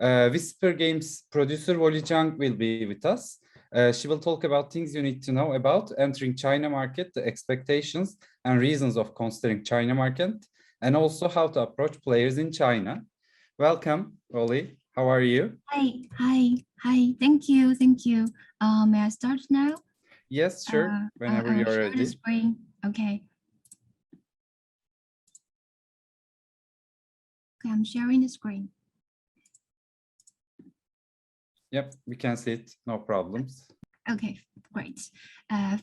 WhisperGames Producer Wally Jiang will be with us. She will talk about things you need to know about entering China market, the expectations and reasons of considering China market, and also how to approach players in China. Welcome, Wally. How are you? Hi. Thank you. May I start now? Yes, sure. Whenever you're share ready. the screen. Okay, I'm sharing the screen. Yep, we can see it. No problems. Okay, great.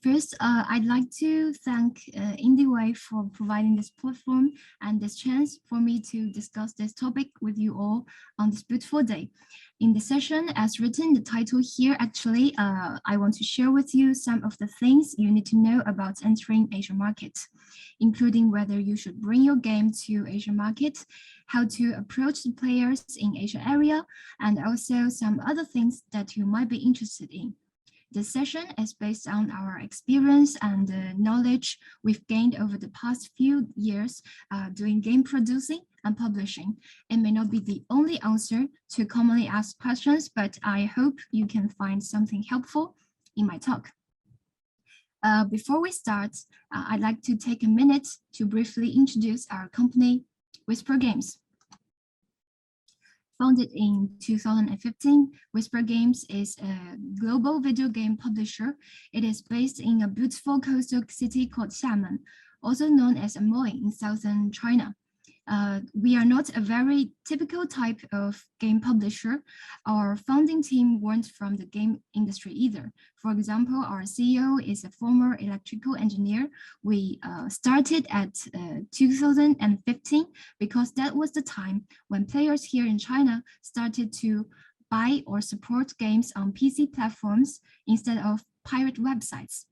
First, I'd like to thank Indieway for providing this platform and this chance for me to discuss this topic with you all on this beautiful day. In the session, as written, the title here, actually, I want to share with you some of the things you need to know about entering Asian market, including whether you should bring your game to Asian market, how to approach the players in Asia area, and also some other things that you might be interested in. This session is based on our experience and the knowledge we've gained over the past few years doing game producing and publishing. It may not be the only answer to commonly asked questions, but I hope you can find something helpful in my talk. Before we start, I'd like to take a minute to briefly introduce our company, WhisperGames. Founded in 2015, WhisperGames is a global video game publisher. It is based in a beautiful coastal city called Xiamen, also known as Amoy in southern China. We are not a very typical type of game publisher. Our founding team weren't from the game industry either. For example, our CEO is a former electrical engineer. We started at 2015 because that was the time when players here in China started to buy or support games on PC platforms instead of pirate websites.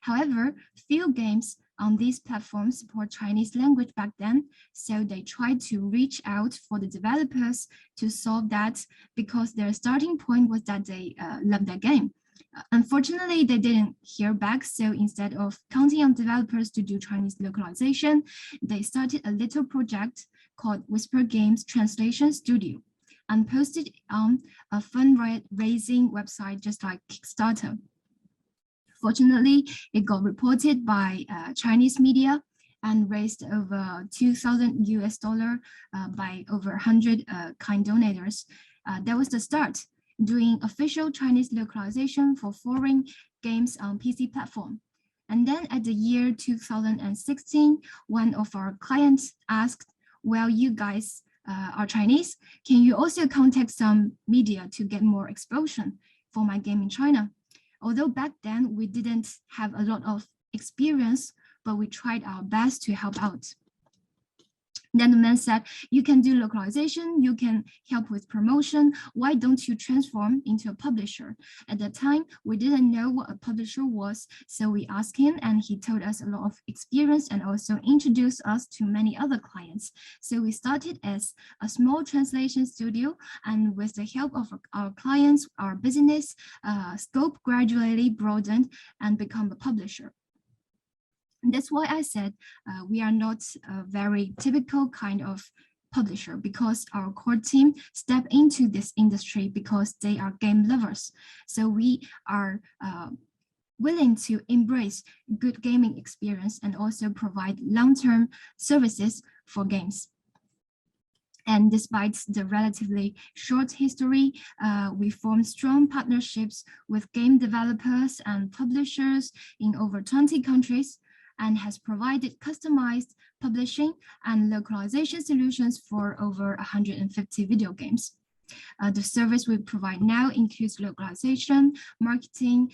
However, few games on these platforms support Chinese language back then, so they tried to reach out for the developers to solve that because their starting point was that they loved their game. Unfortunately, they didn't hear back, so instead of counting on developers to do Chinese localization, they started a little project called WhisperGames Translation Studio and posted on a fundraising website just like Kickstarter. Fortunately, it got reported by Chinese media and raised over $2,000 by over 100 kind donators. That was the start, doing official Chinese localization for foreign games on PC platform. And then at the year 2016, one of our clients asked, well, you guys are Chinese, can you also contact some media to get more exposure for my game in China? Although back then we didn't have a lot of experience, but we tried our best to help out. Then the man said, you can do localization, you can help with promotion. Why don't you transform into a publisher? At that time, we didn't know what a publisher was. So we asked him and he told us a lot of experience and also introduced us to many other clients. So we started as a small translation studio, and with the help of our clients, our business scope gradually broadened and become a publisher. And that's why I said we are not a very typical kind of publisher, because our core team step into this industry because they are game lovers. So we are willing to embrace good gaming experience and also provide long-term services for games. And despite the relatively short history, we formed strong partnerships with game developers and publishers in over 20 countries, and has provided customized publishing and localization solutions for over 150 video games. The service we provide now includes localization, marketing,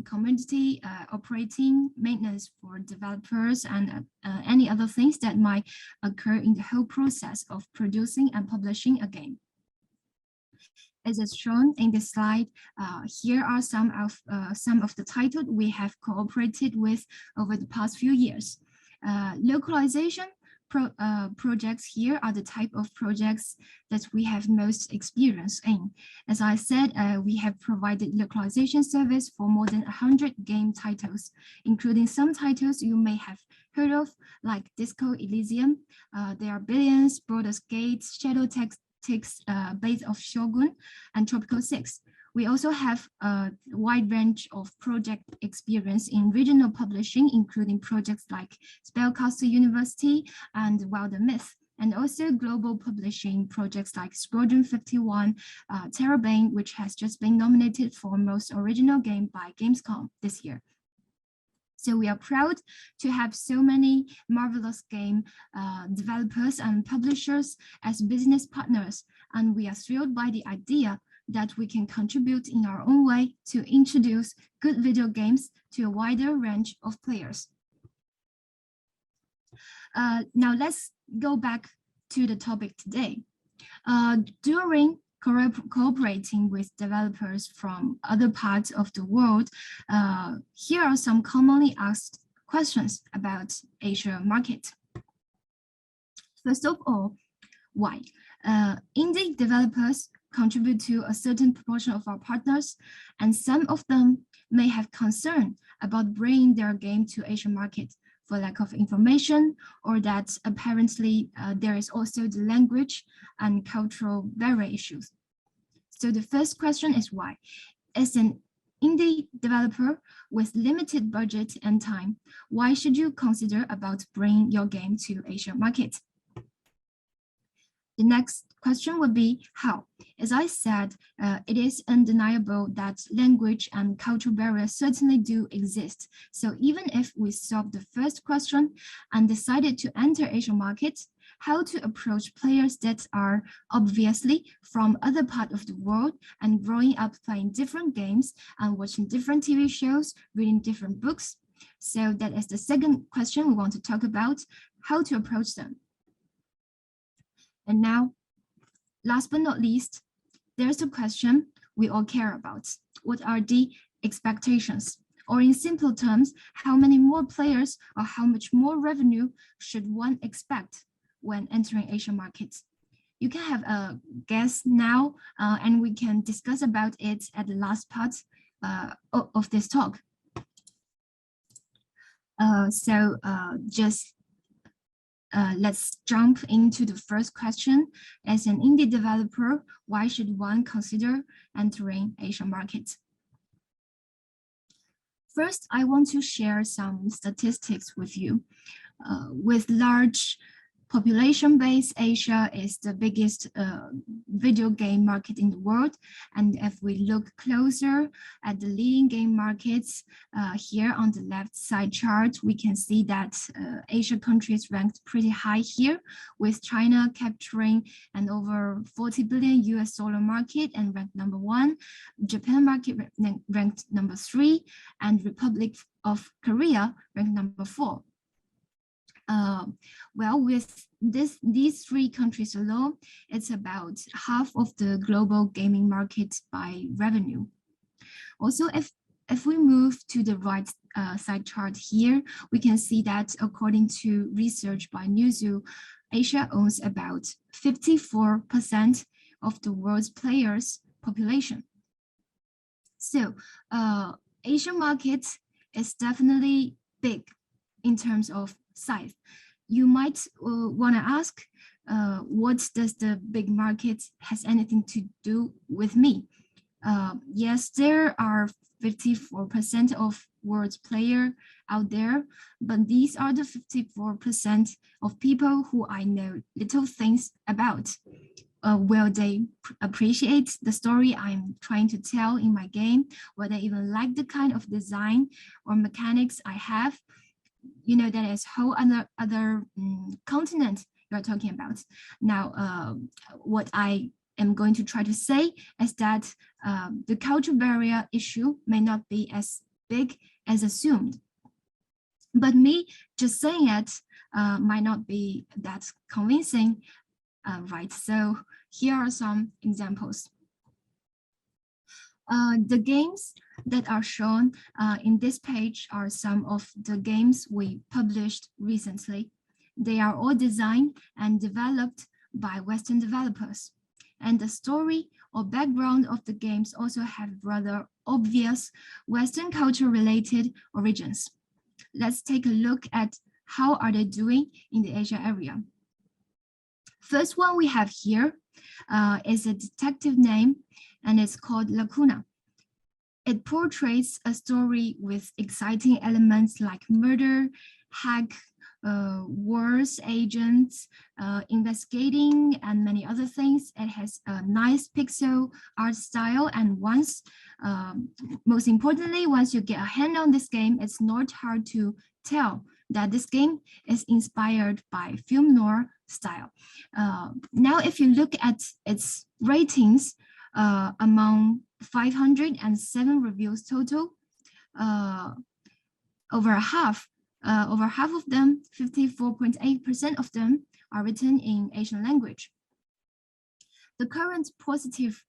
community, operating, maintenance for developers, and any other things that might occur in the whole process of producing and publishing a game. As is shown in this slide, here are some of the titles we have cooperated with over the past few years. Localization projects here are the type of projects that we have most experience in. As I said, we have provided localization service for more than 100 game titles, including some titles you may have heard of, like Disco Elysium. There are Billions, Baldur's Gate, Shadow tactics based off Shogun and Tropical 6. We also have a wide range of project experience in regional publishing, including projects like Spellcaster University and Wild Myth, and also global publishing projects like Squadron 51, TERRORbane, which has just been nominated for Most Original Game by Gamescom this year. So we are proud to have so many marvelous game developers and publishers as business partners, and we are thrilled by the idea that we can contribute in our own way to introduce good video games to a wider range of players. Now let's go back to the topic today. During cooperating with developers from other parts of the world, here are some commonly asked questions about Asia market. First of all, why? Indie developers contribute to a certain proportion of our partners, and some of them may have concern about bringing their game to Asian market for lack of information, or that apparently there is also the language and cultural barrier issues. So the first question is why? As an indie developer with limited budget and time, why should you consider about bringing your game to Asian market? The next question would be how. As I said, it is undeniable that language and cultural barriers certainly do exist. So even if we solve the first question and decided to enter Asian markets, how to approach players that are obviously from other parts of the world and growing up playing different games and watching different TV shows, reading different books. So that is the second question we want to talk about, how to approach them. And now, last but not least, there's a question we all care about. What are the expectations? Or in simple terms, how many more players or how much more revenue should one expect when entering Asian markets? You can have a guess now, and we can discuss about it at the last part of this talk. Let's jump into the first question. As an indie developer, why should one consider entering Asian markets? First, I want to share some statistics with you. With large population base, Asia is the biggest video game market in the world. And if we look closer at the leading game markets, here on the left side chart, we can see that Asia countries ranked pretty high here, with China capturing an over 40 billion US dollar market and ranked number 1, Japan market ranked number 3, and Republic of Korea ranked number 4. Well, with these three countries alone, it's about half of the global gaming market by revenue. Also, if we move to the right side chart here, we can see that according to research by Newzoo, Asia owns about 54% of the world's players' population. So, Asian market is definitely big in terms of size. You might want to ask, what does the big market has anything to do with me? Yes, there are 54% of world's players out there, but these are the 54% of people who I know little things about. Will they appreciate the story I'm trying to tell in my game? Will they even like the kind of design or mechanics I have? You know, that is whole other continent you're talking about. Now, what I am going to try to say is that the cultural barrier issue may not be as big as assumed. But me just saying it might not be that convincing, right? So here are some examples. The games that are shown in this page are some of the games we published recently. They are all designed and developed by Western developers. And the story or background of the games also have rather obvious Western culture related origins. Let's take a look at how are they doing in the Asia area. First one we have here is a detective name, and it's called Lacuna. It portrays a story with exciting elements like murder, hack, wars, agents, investigating, and many other things. It has a nice pixel art style, and most importantly, once you get a hand on this game, it's not hard to tell that this game is inspired by film noir style. Now, if you look at its ratings among 507 reviews total, over half of them, 54.8% of them, are written in Asian language. The current positive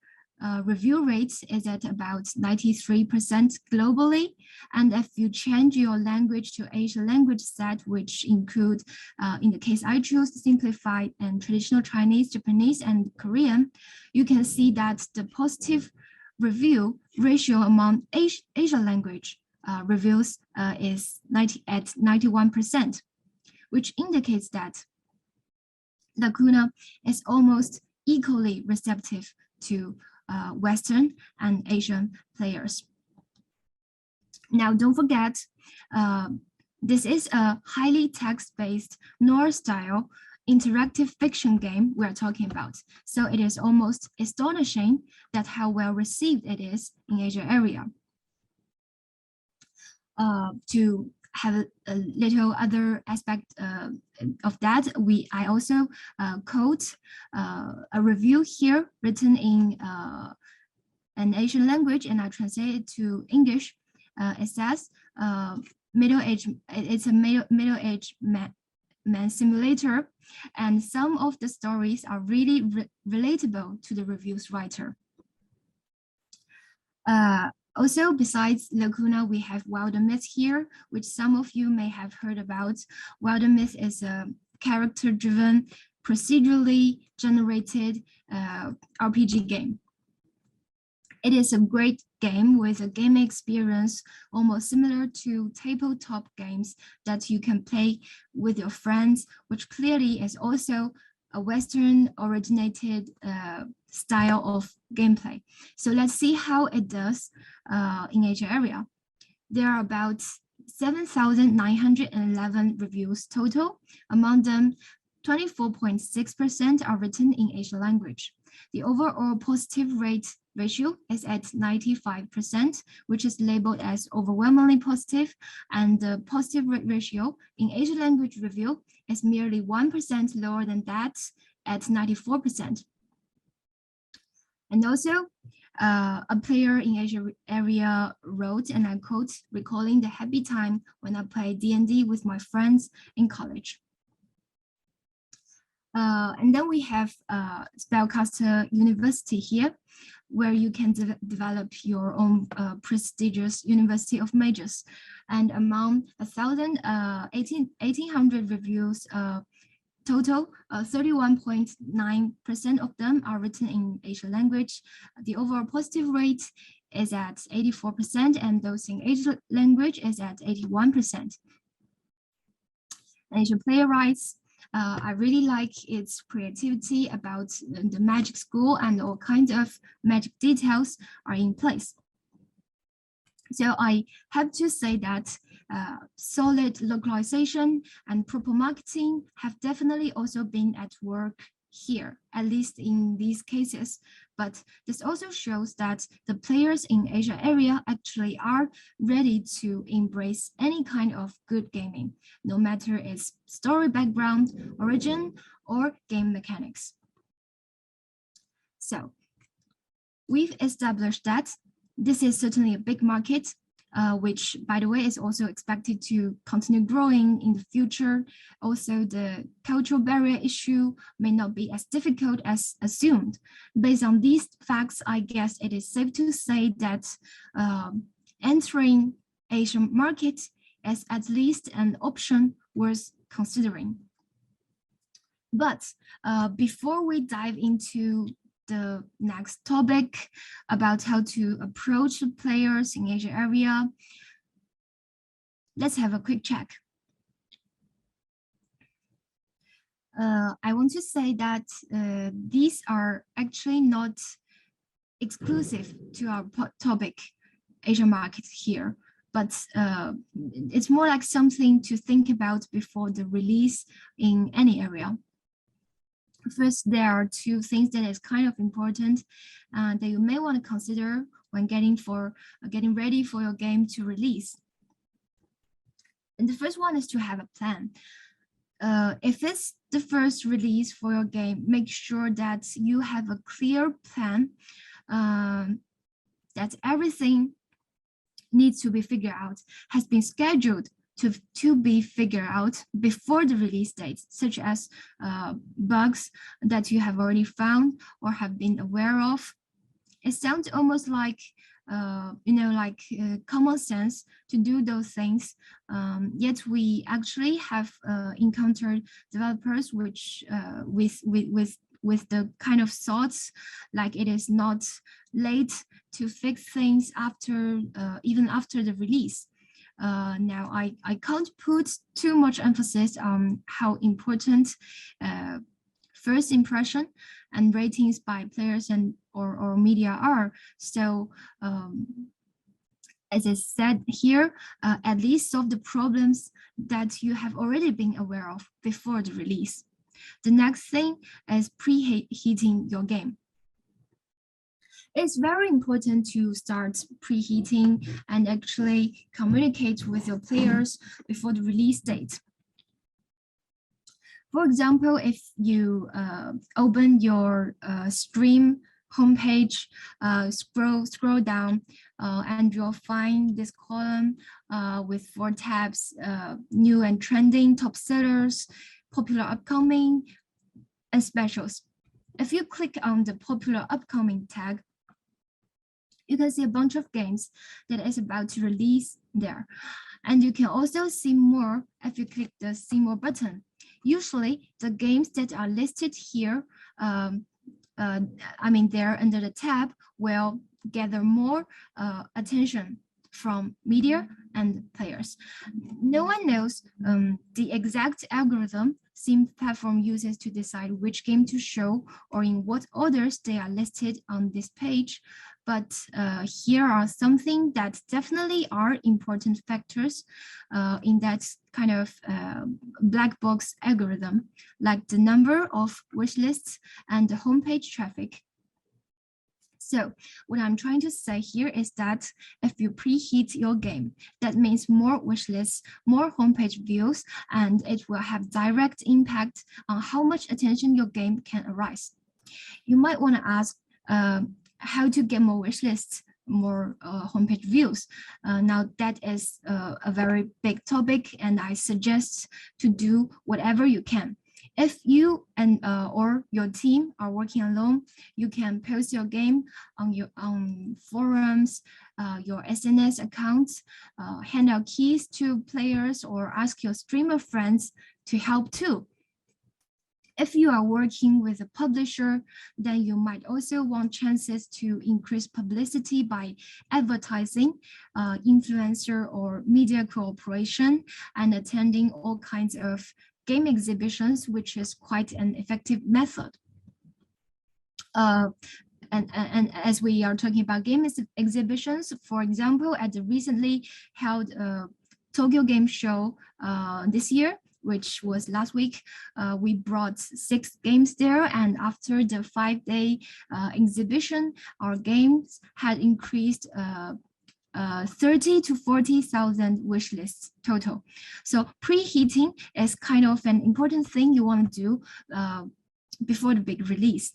review rate is at about 93% globally. And if you change your language to Asian language set, which include, in the case I choose, simplified and traditional Chinese, Japanese, and Korean, you can see that the positive review ratio among Asian language reviews is at 91%, which indicates that Lacuna is almost equally receptive to Western and Asian players. Now, don't forget, this is a highly text-based noir-style interactive fiction game we're talking about. So it is almost astonishing that how well received it is in Asia area. To have a little other aspect of that, I also quote a review here written in an Asian language, and I translate it to English. It says, it's a middle-aged man simulator, and some of the stories are really relatable to the review's writer. Also, besides Lacuna, we have Wildermyth here, which some of you may have heard about. Wildermyth is a character-driven, procedurally generated RPG game. It is a great game with a game experience almost similar to tabletop games that you can play with your friends, which clearly is also a Western originated style of gameplay. So let's see how it does in Asia area. There are about 7,911 reviews total. Among them, 24.6% are written in Asian language. The overall positive rate ratio is at 95%, which is labeled as overwhelmingly positive, and the positive rate ratio in Asian language review is merely 1% lower than that at 94%. And also, a player in Asia area wrote, and I quote, "recalling the happy time when I played D&D with my friends in college." And then we have Spellcaster University here, where you can develop your own prestigious University of Mages. And among 1,800 reviews total, 31.9% of them are written in Asian language. The overall positive rate is at 84%, and those in Asian language is at 81%. Asian player writes, I really like its creativity about the magic school, and all kinds of magic details are in place. So I have to say that solid localization and proper marketing have definitely also been at work here, at least in these cases. But this also shows that the players in Asia area actually are ready to embrace any kind of good gaming, no matter its story background, origin, or game mechanics. So we've established that this is certainly a big market, which, by the way, is also expected to continue growing in the future. Also, the cultural barrier issue may not be as difficult as assumed. Based on these facts, I guess it is safe to say that entering Asian market is at least an option worth considering. But before we dive into the next topic about how to approach the players in Asia area, let's have a quick check. I want to say that these are actually not exclusive to our topic, Asian market here, but it's more like something to think about before the release in any area. First, there are two things that is kind of important that you may want to consider when getting ready for your game to release. And the first one is to have a plan. If it's the first release for your game, make sure that you have a clear plan, that everything needs to be figured out, has been scheduled to be figured out before the release date, such as bugs that you have already found or have been aware of. It sounds almost like common sense to do those things. Yet we actually have encountered developers which with the kind of thoughts like it is not late to fix things after even after the release. Now I can't put too much emphasis on how important first impression and ratings by players and or media are. So as I said here, at least solve the problems that you have already been aware of before the release. The next thing is preheating your game. It's very important to start preheating and actually communicate with your players before the release date. For example, if you open your stream homepage, scroll down, and you'll find this column with 4 tabs: new and trending, top sellers, popular upcoming, and specials. If you click on the popular upcoming tag, you can see a bunch of games that is about to release there. And you can also see more if you click the see more button. Usually the games that are listed here, there under the tab, will gather more attention from media and players. No one knows the exact algorithm Sim platform uses to decide which game to show or in what orders they are listed on this page. But here are something that definitely are important factors in that kind of black box algorithm, like the number of wish lists and the homepage traffic. So what I'm trying to say here is that if you preheat your game, that means more wish lists, more homepage views, and it will have direct impact on how much attention your game can arise. You might want to ask how to get more wish lists, more homepage views. Now that is a very big topic, and I suggest to do whatever you can. If you and or your team are working alone, you can post your game on your forums, your SNS accounts, hand out keys to players, or ask your streamer friends to help too. If you are working with a publisher, then you might also want chances to increase publicity by advertising, influencer or media cooperation, and attending all kinds of game exhibitions, which is quite an effective method. And as we are talking about game exhibitions, for example, at the recently held Tokyo Game Show this year, which was last week, we brought 6 games there, and after the 5-day exhibition, our games had increased 30 to 40,000 wish lists total. So preheating is kind of an important thing you want to do before the big release.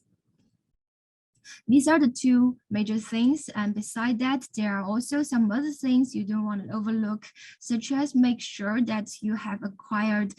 These are the 2 major things, and beside that, there are also some other things you don't want to overlook, such as make sure that you have acquired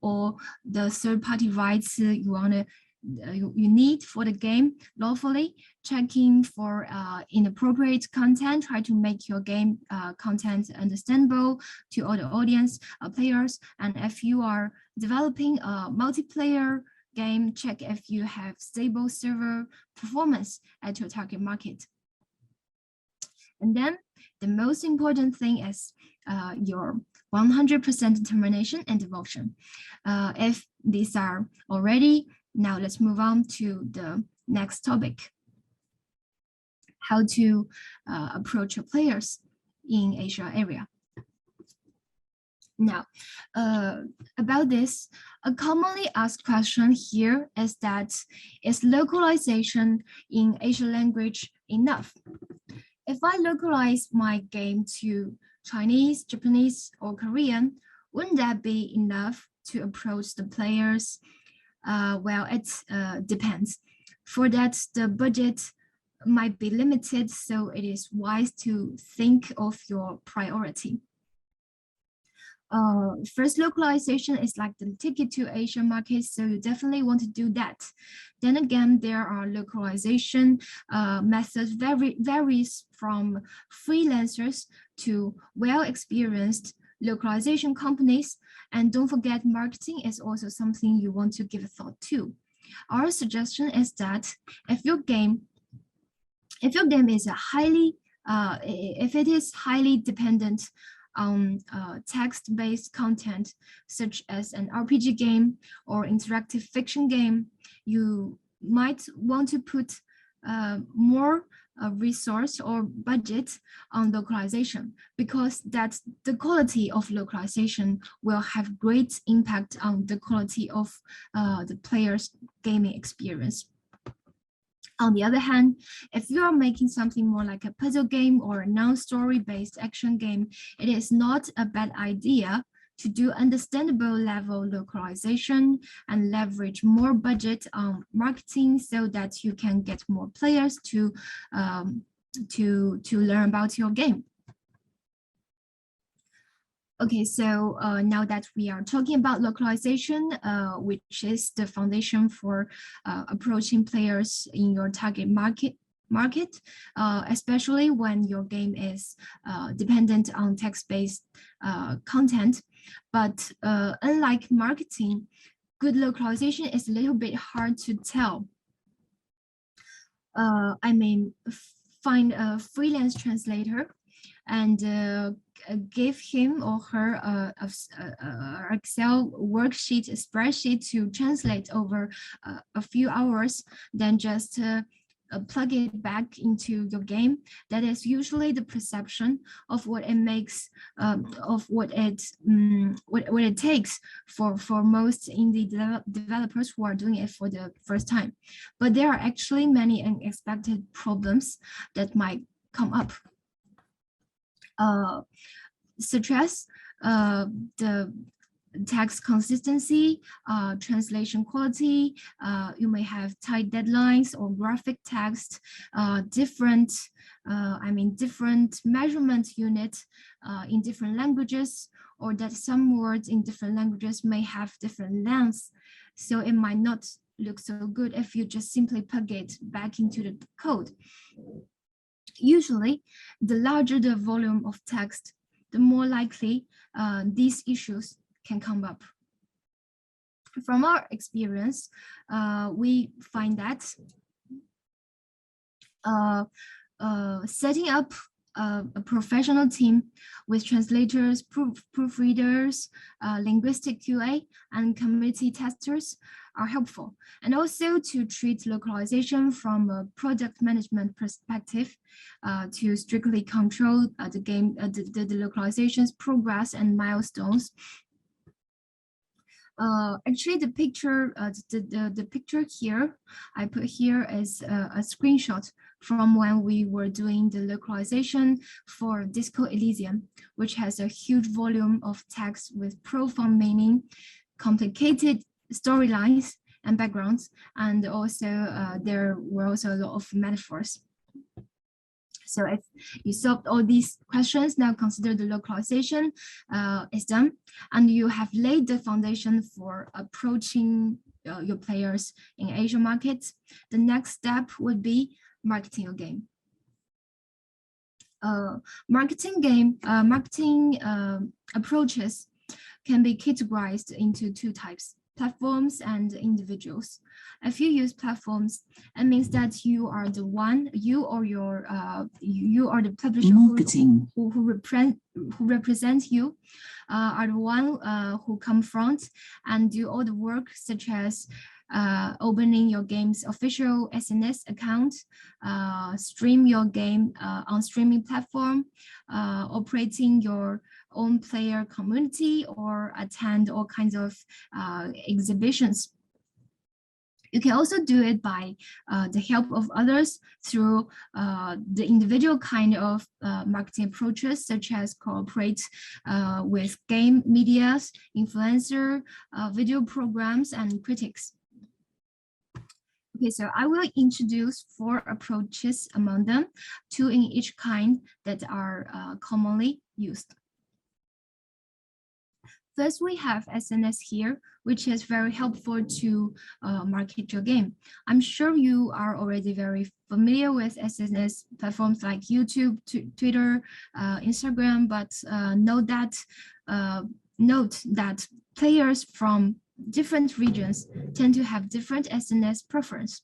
all the third-party rights you need for the game lawfully, checking for inappropriate content, try to make your game content understandable to all the audience, players, and if you are developing a multiplayer game, check if you have stable server performance at your target market. And then the most important thing is your 100% determination and devotion. If these are already. Now let's move on to the next topic. How to approach your players in Asia area. Now, about this, a commonly asked question here is that, is localization in Asian language enough? If I localize my game to Chinese, Japanese, or Korean, wouldn't that be enough to approach the players? Well, it depends. For that, the budget might be limited, so it is wise to think of your priority. First, localization is like the ticket to Asian markets, so you definitely want to do that. Then again, there are localization methods varies from freelancers to well-experienced localization companies. And don't forget, marketing is also something you want to give a thought to. Our suggestion is that if your game is if it is highly dependent on text-based content, such as an RPG game or interactive fiction game, you might want to put more resource or budget on localization, because that's the quality of localization will have great impact on the quality of the player's gaming experience. On the other hand, if you are making something more like a puzzle game or a non-story based action game, it is not a bad idea to do understandable level localization and leverage more budget on marketing so that you can get more players to learn about your game. Okay, so now that we are talking about localization, which is the foundation for approaching players in your target market, especially when your game is dependent on text-based content. But unlike marketing, good localization is a little bit hard to tell. I mean, find a freelance translator and give him or her a Excel worksheet, a spreadsheet to translate over a few hours, then just plug it back into your game. That is usually the perception of what it makes, of what it takes for most indie developers who are doing it for the first time. But there are actually many unexpected problems that might come up. Such as the text consistency, translation quality, you may have tight deadlines or graphic text, different measurement units in different languages, or that some words in different languages may have different lengths. So it might not look so good if you just simply plug it back into the code. Usually, the larger the volume of text, the more likely these issues can come up. From our experience, we find that setting up a professional team with translators, proofreaders, linguistic QA, and community testers are helpful. And also to treat localization from a product management perspective, to strictly control the localization's progress and milestones. Actually, the picture, the picture here, I put here is a screenshot from when we were doing the localization for Disco Elysium, which has a huge volume of text with profound meaning, complicated storylines and backgrounds, and also there were also a lot of metaphors. So if you solved all these questions, now consider the localization is done, and you have laid the foundation for approaching your players in Asian markets. The next step would be marketing your game. Marketing approaches can be categorized into two types. platforms and individuals. If you use platforms, it means that you are the one, you or you are the publisher who represent you, are the one who come front and do all the work, such as opening your game's official SNS account, stream your game on streaming platform, operating your own player community, or attend all kinds of exhibitions. You can also do it by the help of others through the individual kind of marketing approaches, such as cooperate with game medias, influencer, video programs, and critics. Okay, so I will introduce 4 approaches among them, 2 in each kind that are commonly used. First, we have SNS here, which is very helpful to market your game. I'm sure you are already very familiar with SNS platforms like YouTube, Twitter, Instagram, but note that players from different regions tend to have different SNS preference.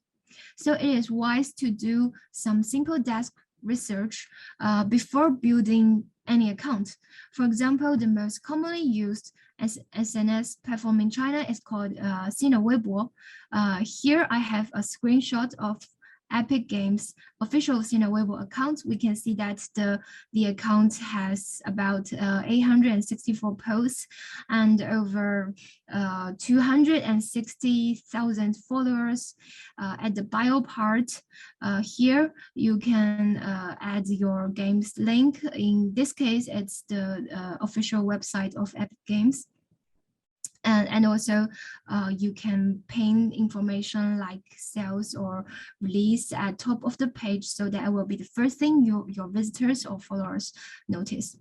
So it is wise to do some simple desk research before building any account. For example, the most commonly used SNS platform in China is called Sina Weibo. Here I have a screenshot of Epic Games official Sina Weibo account. We can see that the account has about 864 posts and over 260,000 followers. At the bio part, here you can add your game's link. In this case, it's the official website of Epic Games. And also you can pin information like sales or release at top of the page, so that will be the first thing your visitors or followers notice.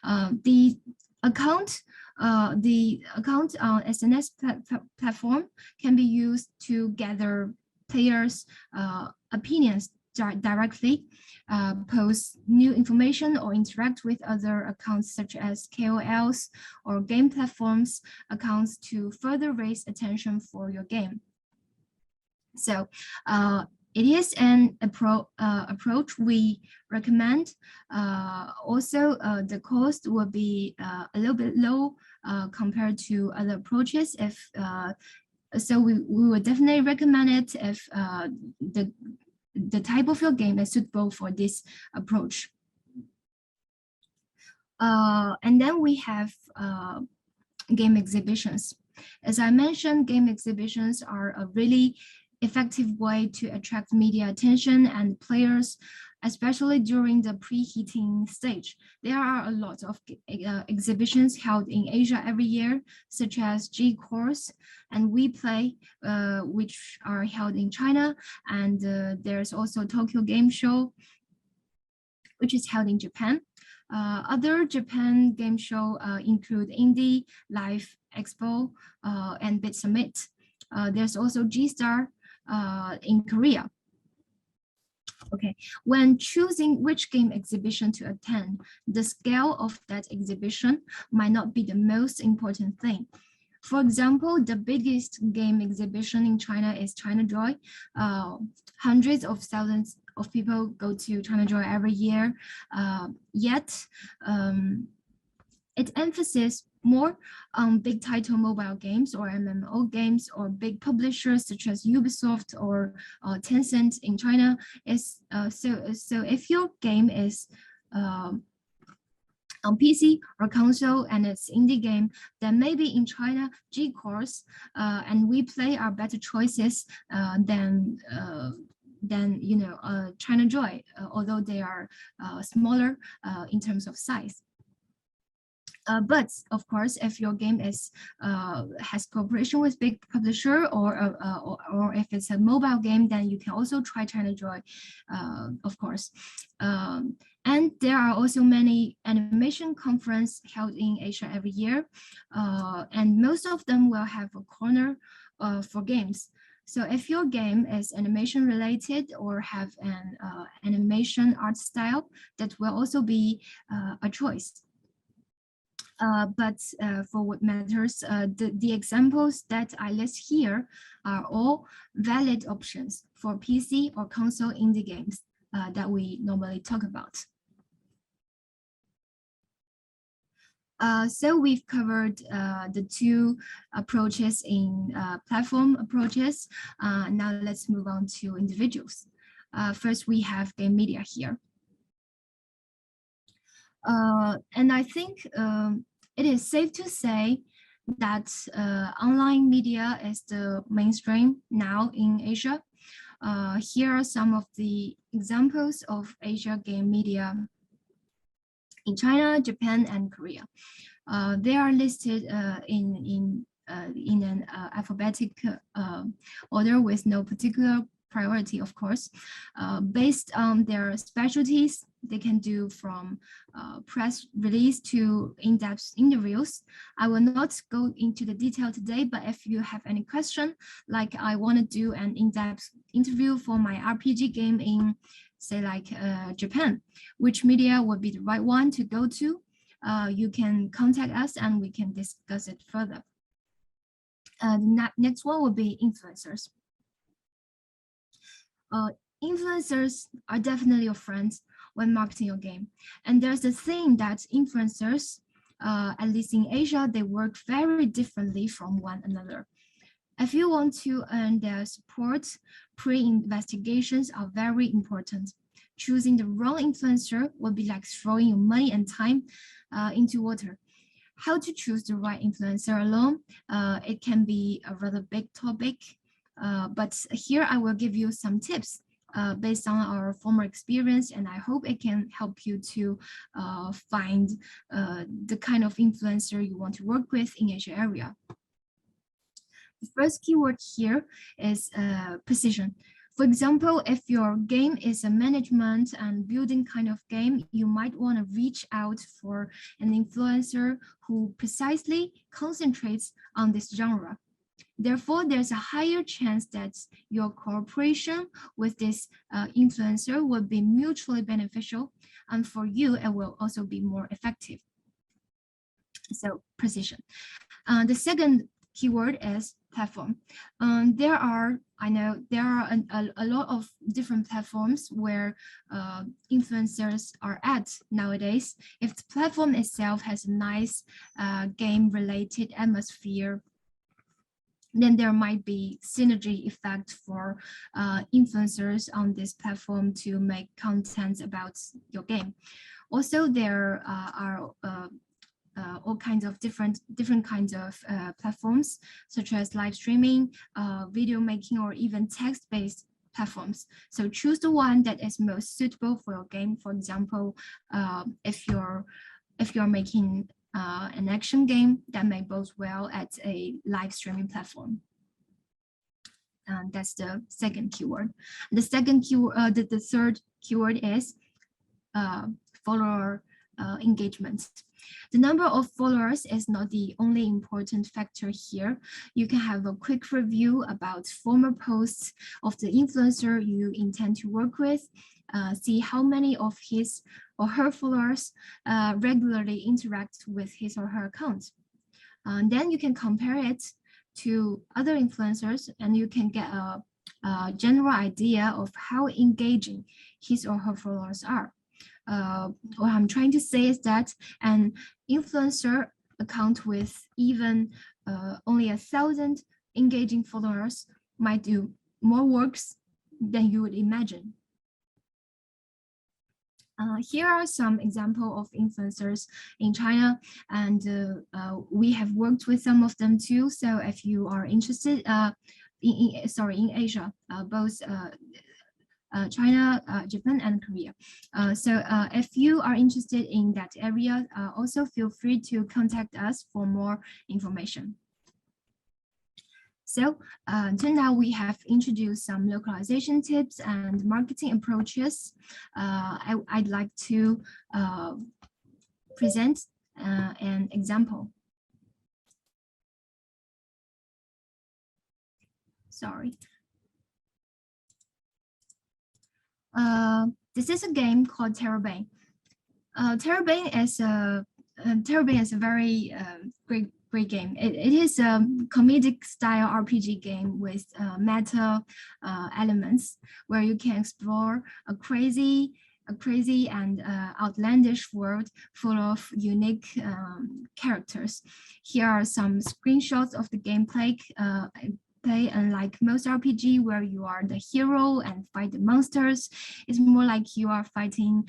The account on SNS platform can be used to gather players' opinions directly, post new information, or interact with other accounts such as KOLs or game platforms accounts to further raise attention for your game. So it is an approach we recommend. Also, the cost will be a little bit low compared to other approaches. So we would definitely recommend it if the type of your game is suitable for this approach. And then we have game exhibitions. As I mentioned, game exhibitions are a really effective way to attract media attention and players, especially during the preheating stage. There are a lot of exhibitions held in Asia every year, such as G-Course and We Play, which are held in China. And there's also Tokyo Game Show, which is held in Japan. Other Japan game show include Indie, Live Expo, and Bit Summit. There's also G-Star in Korea. Okay, when choosing which game exhibition to attend, the scale of that exhibition might not be the most important thing. For example, the biggest game exhibition in China is ChinaJoy. Hundreds of thousands of people go to ChinaJoy every year, yet it emphasizes more on big title mobile games or MMO games or big publishers such as Ubisoft or Tencent in China. So if your game is on PC or console and it's indie game, then maybe in China, G-Course and We Play are better choices than ChinaJoy, although they are smaller in terms of size. But of course, if your game is has cooperation with big publisher or if it's a mobile game, then you can also try ChinaJoy, of course. And there are also many animation conferences held in Asia every year, and most of them will have a corner for games. So if your game is animation related or have an animation art style, that will also be a choice. But for what matters, the examples that I list here are all valid options for PC or console indie games that we normally talk about. So we've covered the two approaches in platform approaches. Now let's move on to individuals. First, we have game media here. And I think it is safe to say that online media is the mainstream now in Asia. Here are some of the examples of Asia game media in China, Japan, and Korea. They are listed in an alphabetic order with no particular priority, of course. Based on their specialties, they can do from press release to in-depth interviews. I will not go into the detail today, but if you have any question, like I want to do an in-depth interview for my RPG game in, say, like Japan, which media would be the right one to go to? You can contact us and we can discuss it further. The next one will be influencers. Influencers are definitely your friends when marketing your game. And there's the thing that influencers, at least in Asia, they work very differently from one another. If you want to earn their support, pre-investigations are very important. Choosing the wrong influencer would be like throwing your money and time into water. How to choose the right influencer alone, it can be a rather big topic, but here I will give you some tips based on our former experience, and I hope it can help you to find the kind of influencer you want to work with in Asia area. The first keyword here is precision. For example, if your game is a management and building kind of game, you might want to reach out for an influencer who precisely concentrates on this genre. Therefore, there's a higher chance that your cooperation with this influencer will be mutually beneficial, and for you, it will also be more effective. So, precision. The second keyword is platform. There are a lot of different platforms where influencers are at nowadays. If the platform itself has a nice game-related atmosphere, then there might be synergy effect for influencers on this platform to make content about your game. Also, there are all kinds of different kinds of platforms, such as live streaming, video making, or even text-based platforms. So choose the one that is most suitable for your game. For example, if you're making an action game, that may bode well at a live streaming platform. And that's the second keyword. The second keyword, the third keyword is follower engagement. The number of followers is not the only important factor here. You can have a quick review about former posts of the influencer you intend to work with, see how many of his or her followers regularly interact with his or her account. Then you can compare it to other influencers and you can get a general idea of how engaging his or her followers are. What I'm trying to say is that an influencer account with even only 1,000 engaging followers might do more works than you would imagine. Here are some examples of influencers in China, and we have worked with some of them too. So if you are interested, in Asia, both China, Japan, and Korea. So if you are interested in that area, also feel free to contact us for more information. So until now, we have introduced some localization tips and marketing approaches. I'd like to present an example. Sorry. This is a game called TERRORbane. TERRORbane is a TERRORbane is a very great game. It is a comedic style RPG game with meta elements where you can explore a crazy and outlandish world full of unique characters. Here are some screenshots of the gameplay. Unlike most RPG where you are the hero and fight the monsters, it's more like you are fighting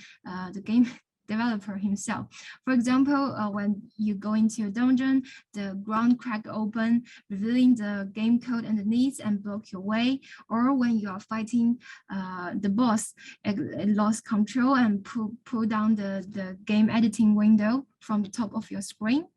the game developer himself. For example, when you go into a dungeon, the ground crack open, revealing the game code underneath and block your way. Or when you are fighting the boss, it lost control and pull down the game editing window from the top of your screen.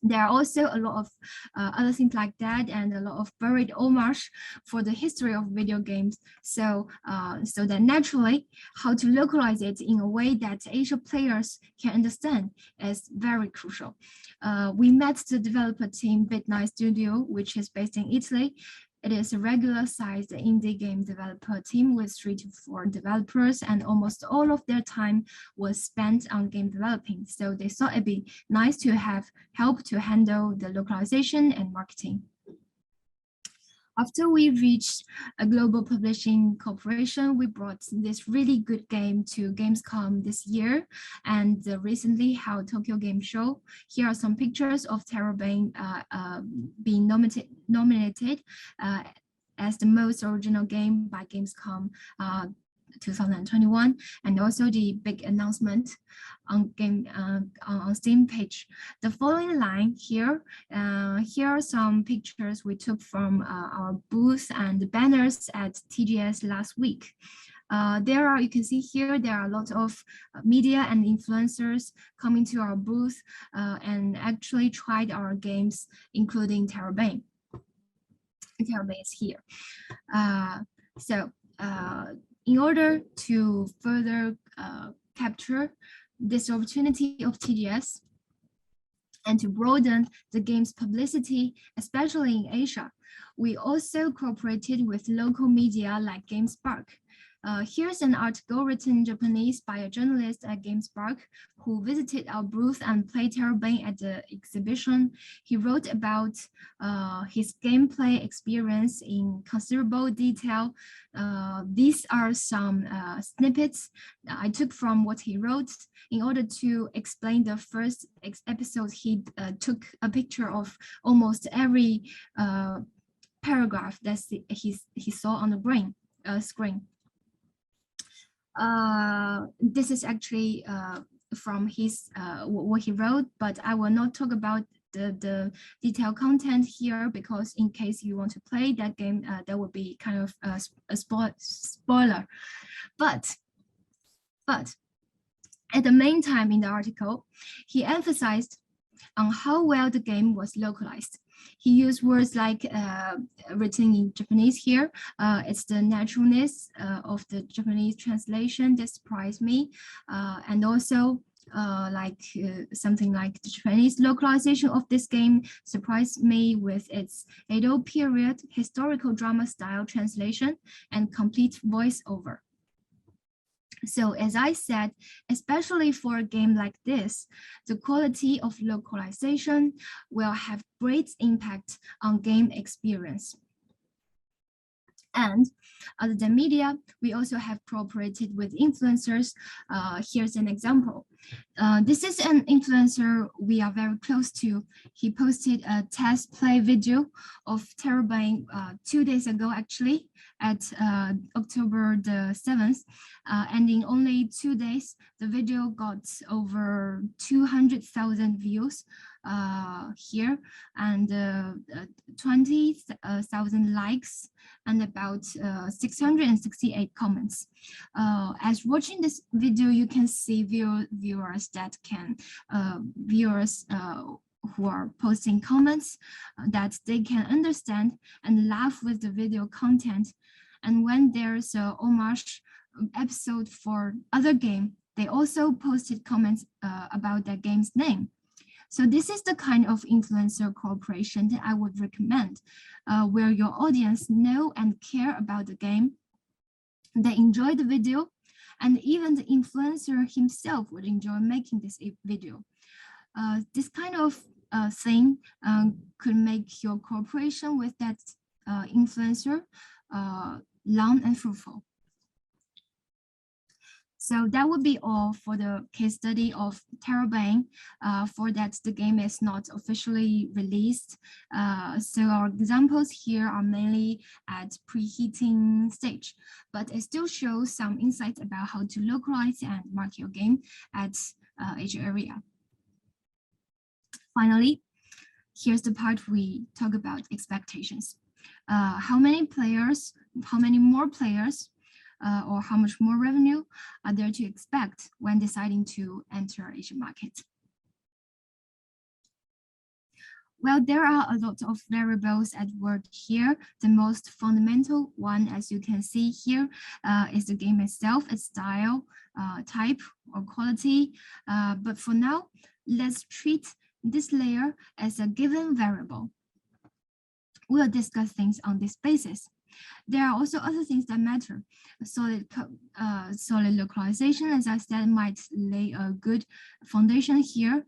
There are also a lot of other things like that, and a lot of buried homage for the history of video games. So that naturally, how to localize it in a way that Asia players can understand is very crucial. We met the developer team Bit9 Studio, which is based in Italy. It is a regular-sized indie game developer team with 3 to 4 developers, and almost all of their time was spent on game developing. So they thought it'd be nice to have help to handle the localization and marketing. After we reached a global publishing corporation, we brought this really good game to Gamescom this year and recently held Tokyo Game Show. Here are some pictures of TERRORbane being nominated as the most original game by Gamescom 2021, and also the big announcement on Steam page. The following line here, here are some pictures we took from our booth and banners at TGS last week. You can see here, there are a lot of media and influencers coming to our booth and actually tried our games, including TERRORbane. TERRORbane is here. In order to further capture this opportunity of TGS and to broaden the game's publicity, especially in Asia, we also cooperated with local media like GameSpark. Here's an article written in Japanese by a journalist at GameSpark who visited our booth and played TERRORbane at the exhibition. He wrote about his gameplay experience in considerable detail. These are some snippets I took from what he wrote. In order to explain the first episode, he took a picture of almost every paragraph that he saw on the screen. This is actually from his what he wrote, but I will not talk about the detailed content here because in case you want to play that game, that would be kind of a spoiler. But at the main time in the article, he emphasized on how well the game was localized. He used words like, written in Japanese here, it's the naturalness of the Japanese translation that surprised me, and also something like the Japanese localization of this game surprised me with its Edo period historical drama style translation and complete voiceover. So as I said, especially for a game like this, the quality of localization will have great impact on game experience. And other than media, we also have cooperated with influencers. Here's an example. This is an influencer we are very close to. He posted a test play video of TERRORbane 2 days ago, actually, at October the 7th. And in only 2 days, the video got over 200,000 views here and 20,000 likes and about 668 comments. As watching this video, you can see viewers who are posting comments that they can understand and laugh with the video content. And when there's a homage episode for other game, they also posted comments about that game's name. So this is the kind of influencer cooperation that I would recommend, where your audience know and care about the game, they enjoy the video, and even the influencer himself would enjoy making this video. This kind of thing could make your cooperation with that influencer long and fruitful. So that would be all for the case study of TERRORbane. For that, the game is not officially released. So our examples here are mainly at preheating stage, but it still shows some insights about how to localize and market your game at Asia area. Finally, here's the part we talk about expectations. How many more players, or how much more revenue are there to expect when deciding to enter Asian market? Well, there are a lot of variables at work here. The most fundamental one, as you can see here, is the game itself, its style, type, or quality. But for now, let's treat this layer as a given variable. We'll discuss things on this basis. There are also other things that matter. Solid localization, as I said, might lay a good foundation here,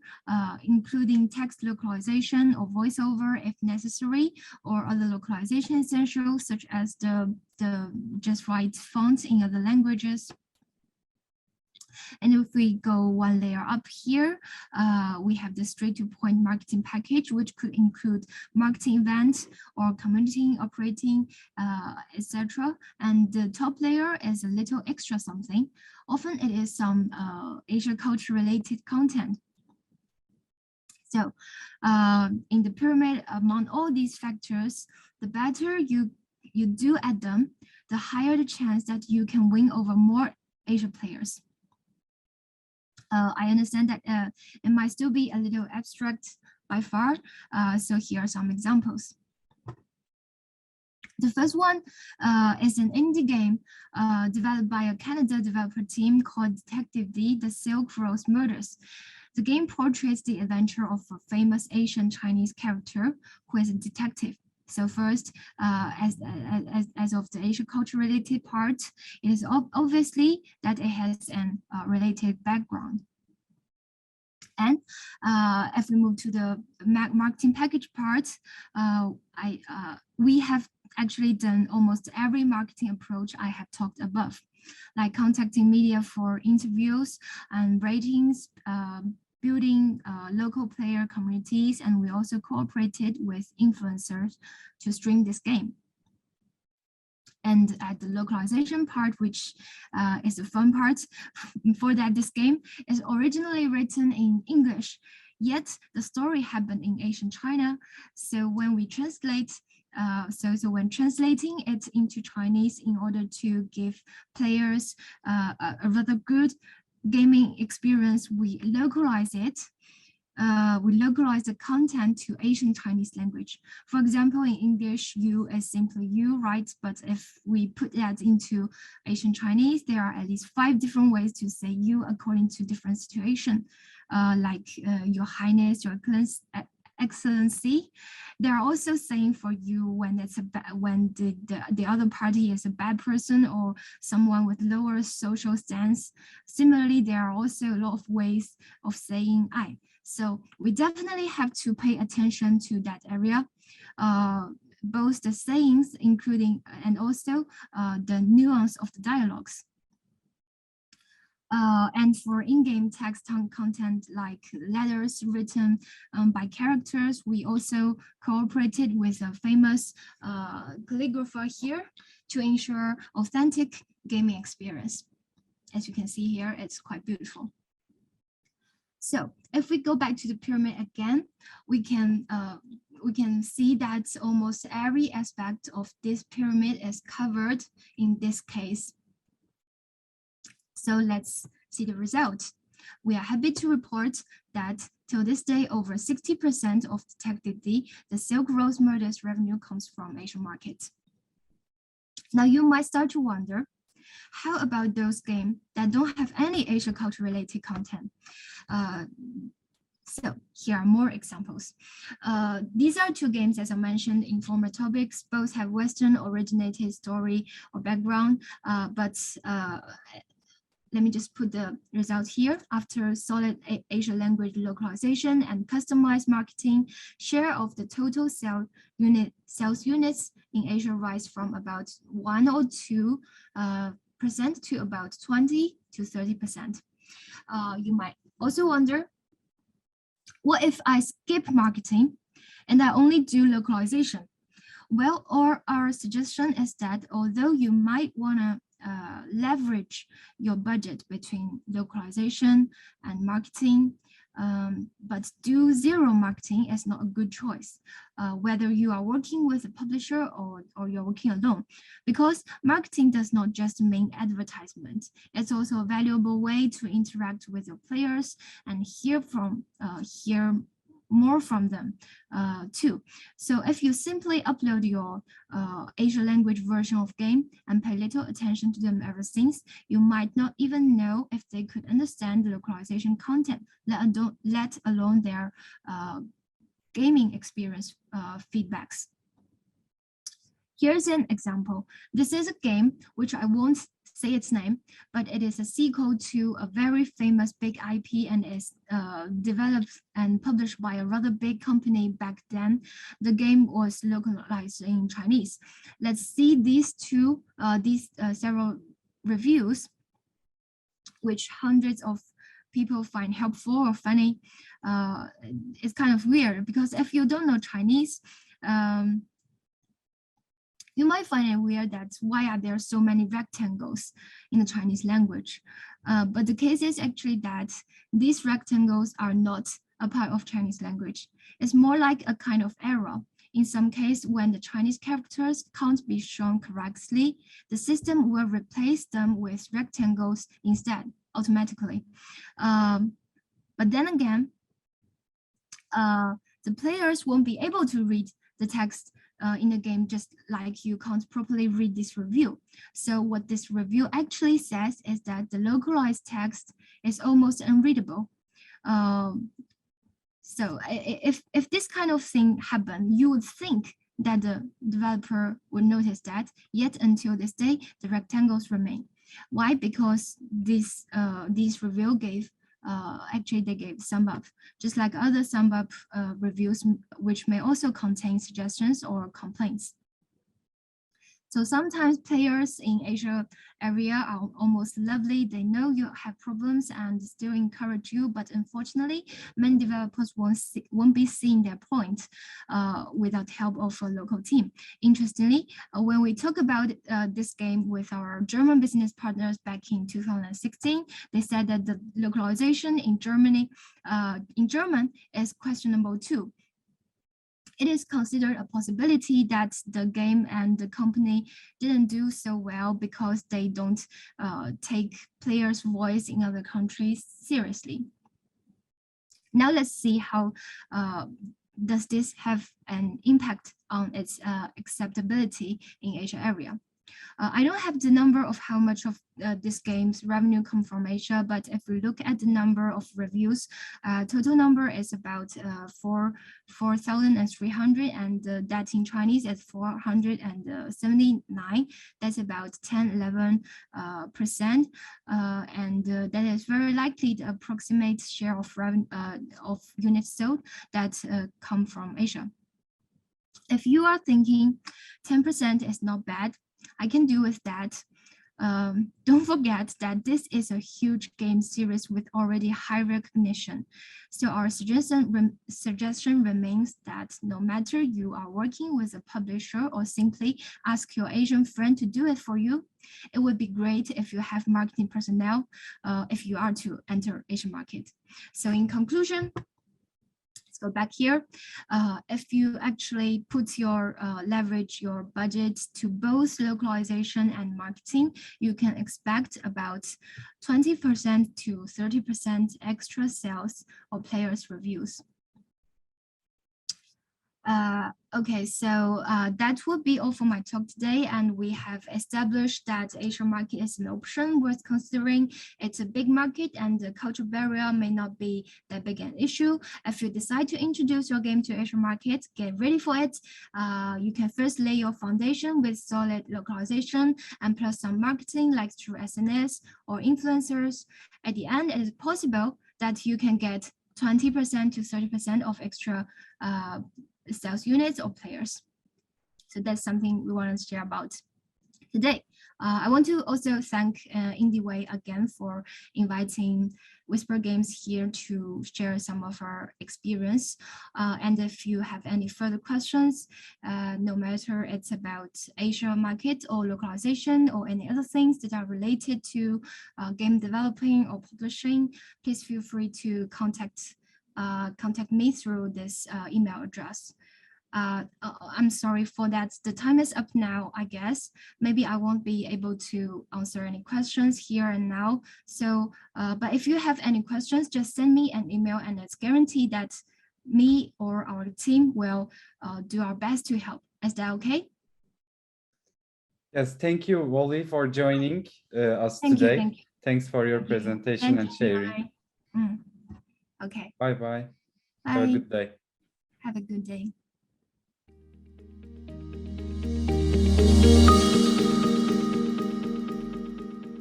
including text localization or voiceover if necessary, or other localization essentials such as the just right fonts in other languages. And if we go one layer up here, we have the straight-to-point marketing package, which could include marketing events or community operating, etc. And the top layer is a little extra something. Often it is some Asia culture-related content. So in the pyramid, among all these factors, the better you do at them, the higher the chance that you can win over more Asia players. I understand that it might still be a little abstract by far, so here are some examples. The first one is an indie game developed by a Canada developer team called Detective D, The Silk Rose Murders. The game portrays the adventure of a famous Asian Chinese character who is a detective. So first, as of the Asian culture related part, it is obviously that it has an related background. And if we move to the marketing package part, we have actually done almost every marketing approach I have talked above, like contacting media for interviews and ratings, building local player communities, and we also cooperated with influencers to stream this game. And at the localization part, which is the fun part, for that this game is originally written in English, yet the story happened in Asian China. So when we translate, so when translating it into Chinese in order to give players a rather good gaming experience, we localize it. We localize the content to Asian Chinese language. For example, in English, you is simply you, right? But if we put that into Asian Chinese, there are at least 5 different ways to say you according to different situation, like Your Highness, Your Excellency. There are also saying for you when it's when the other party is a bad person or someone with lower social stance. Similarly, there are also a lot of ways of saying I. So we definitely have to pay attention to that area, both the sayings, including and also the nuance of the dialogues. And for in-game text content like letters written by characters, we also cooperated with a famous calligrapher here to ensure authentic gaming experience. As you can see here, it's quite beautiful. So if we go back to the pyramid again, we can see that almost every aspect of this pyramid is covered in this case. So let's see the result. We are happy to report that till this day, over 60% of Detective D, the Silk Rose Murders revenue comes from Asian markets. Now you might start to wonder, how about those games that don't have any Asian culture related content? So here are more examples. These are 2 games, as I mentioned in former topics. Both have Western originated story or background, but let me just put the result here. After solid Asia language localization and customized marketing, share of the total sales units in Asia rise from about 1 or 2% to about 20 to 30%. You might also wonder, what if I skip marketing and I only do localization? Well, our suggestion is that although you might want to leverage your budget between localization and marketing, but do zero marketing is not a good choice, whether you are working with a publisher or you're working alone, because marketing does not just mean advertisement. It's also a valuable way to interact with your players and hear more from them too. So if you simply upload your Asia language version of game and pay little attention to them ever since, you might not even know if they could understand the localization content, let alone their gaming experience feedbacks. Here's an example. This is a game which I won't say its name, but it is a sequel to a very famous big IP and is developed and published by a rather big company back then. The game was localized in Chinese. Let's see these several reviews, which hundreds of people find helpful or funny. It's kind of weird because if you don't know Chinese, you might find it weird that why are there so many rectangles in the Chinese language? But the case is actually that these rectangles are not a part of Chinese language. It's more like a kind of error. In some case, when the Chinese characters can't be shown correctly, the system will replace them with rectangles instead, automatically. But then again, the players won't be able to read the text in the game, just like you can't properly read this review. So what this review actually says is that the localized text is almost unreadable. So if this kind of thing happened, you would think that the developer would notice that, yet until this day, the rectangles remain. Why? Because this review gave actually they gave sum up, just like other sum up reviews, which may also contain suggestions or complaints. So sometimes players in Asia area are almost lovely. They know you have problems and still encourage you, but unfortunately, many developers won't be seeing their point without help of a local team. Interestingly, when we talk about this game with our German business partners back in 2016, they said that the localization in German is questionable too. It is considered a possibility that the game and the company didn't do so well because they don't take players' voice in other countries seriously. Now let's see how does this have an impact on its acceptability in Asia area. I don't have the number of how much of this game's revenue come from Asia, but if we look at the number of reviews, total number is about 4,300, and that in Chinese is 479. That's about 10-11%, and that is very likely the approximate share of units sold that come from Asia. If you are thinking 10% is not bad, I can do with that. Don't forget that this is a huge game series with already high recognition. So our suggestion remains that no matter you are working with a publisher or simply ask your Asian friend to do it for you, it would be great if you have marketing personnel if you are to enter Asian market. So in conclusion, go back here. If you actually put your leverage your budget to both localization and marketing, you can expect about 20% to 30% extra sales or players reviews. Okay, so that would be all for my talk today, and we have established that Asia market is an option worth considering. It's a big market, and the cultural barrier may not be that big an issue. If you decide to introduce your game to Asia market, get ready for it. You can first lay your foundation with solid localization and plus some marketing like through SNS or influencers. At the end, it is possible that you can get 20% to 30% of extra sales units or players. So that's something we want to share about today. I want to also thank Indieway again for inviting WhisperGames here to share some of our experience. And if you have any further questions, no matter it's about Asia market or localization or any other things that are related to game developing or publishing, please feel free to contact me through this email address. I'm sorry for that. The time is up now, I guess. Maybe I won't be able to answer any questions here and now. So, but if you have any questions, just send me an email and it's guaranteed that me or our team will do our best to help. Is that okay? Yes, thank you, Wally, for joining us today. Thank you. Thanks for your presentation and sharing. Okay. Bye-bye. Bye. Have a good day. Have a good day.